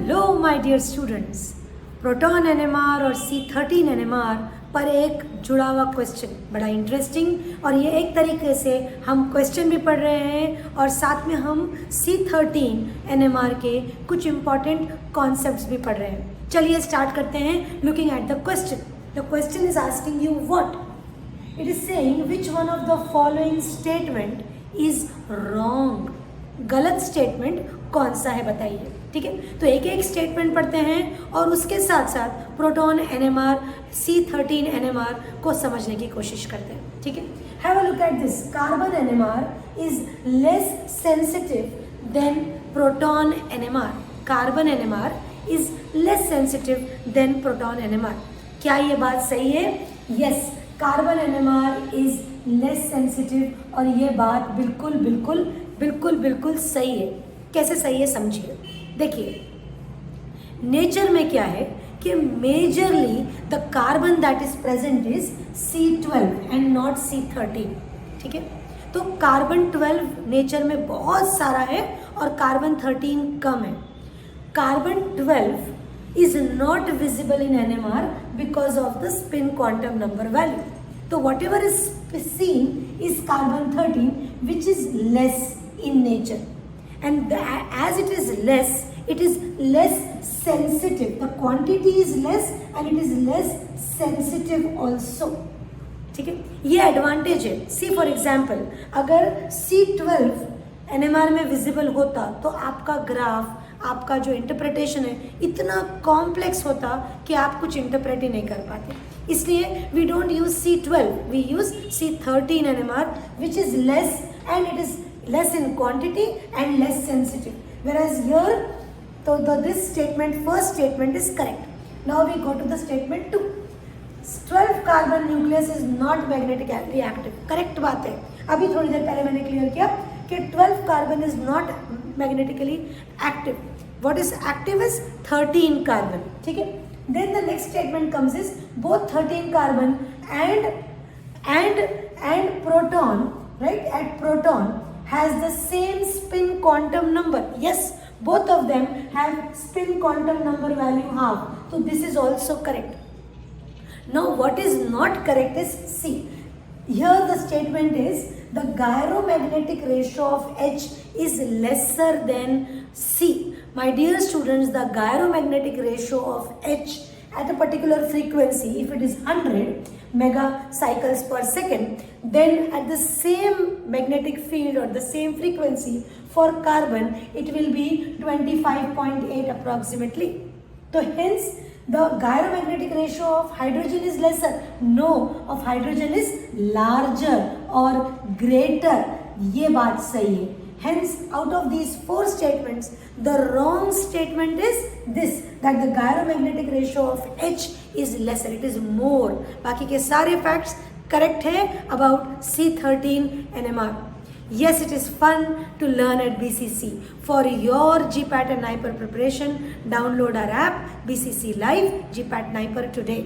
Hello my dear students, proton NMR और C13 NMR पर एक जुड़ा हुआ क्वेश्चन, बड़ा इंटरेस्टिंग। और ये एक तरीके से हम क्वेश्चन भी पढ़ रहे हैं और साथ में हम C13 एनएमआर के कुछ इंपॉर्टेंट कॉन्सेप्ट्स भी पढ़ रहे हैं। चलिए स्टार्ट करते हैं looking at the question. The question is asking you what it is saying which one of the following statement is wrong. गलत स्टेटमेंट कौन सा है बताइए। ठीक है, तो एक एक स्टेटमेंट पढ़ते हैं और उसके साथ साथ प्रोटॉन एनएमआर C13 एनएमआर को समझने की कोशिश करते हैं। ठीक है, have a look at this. Carbon NMR is less sensitive then proton NMR. Carbon NMR is less sensitive then proton NMR. क्या ये बात सही है? Yes, carbon NMR is less sensitive और ये बात बिल्कुल बिल्कुल बिल्कुल बिल्कुल सही है। कैसे सही है समझिए। देखिए, नेचर में क्या है कि majorly the carbon that is present is C12 and not C13। ठीक है, तो कार्बन 12 नेचर में बहुत सारा है और कार्बन 13 कम है। Carbon 12 is not visible in NMR because of the spin quantum number value. तो whatever is seen is carbon 13 which is less in nature, and as it is less sensitive. The quantity is less and it is less sensitive also. ठीक है, ये advantage है। सी for example, अगर C12 NMR में visible होता तो आपका graph, आपका जो इंटरप्रिटेशन है इतना कॉम्प्लेक्स होता कि आप कुछ इंटरप्रेट ही नहीं कर पाते। इसलिए we don't use C12, we use C13 NMR which is less and it is less in quantity and less sensitive, whereas here this statement, first statement is correct. Now we go to the statement 2. 12 carbon nucleus is not magnetically active. correct बात है। अभी थोड़ी देर पहले मैंने clear किया कि 12 carbon is not magnetically active. What is active is 13 carbon. ठीक है, then the next statement comes is both 13 carbon and proton, right, at proton has the same spin quantum number. Yes, both of them have spin quantum number value half. So this is also correct. Now what is not correct is C. Here the statement is the gyromagnetic ratio of H is lesser than C. My dear students, the gyromagnetic ratio of H at a particular frequency, if it is 100 megacycles per second, then at the same magnetic field or the same frequency for carbon, it will be 25.8 approximately. So hence the gyromagnetic ratio of hydrogen is lesser. No, of hydrogen is larger or greater. ये बात सही है। Hence, out of these 4 statements, the wrong statement is this, that the gyromagnetic ratio of H is lesser, it is more. बाकी के सारे facts correct है about C13 NMR. Yes, it is fun to learn at BCC. For your GPAT and NIPER preparation, download our app BCC Live GPAT NIPER today.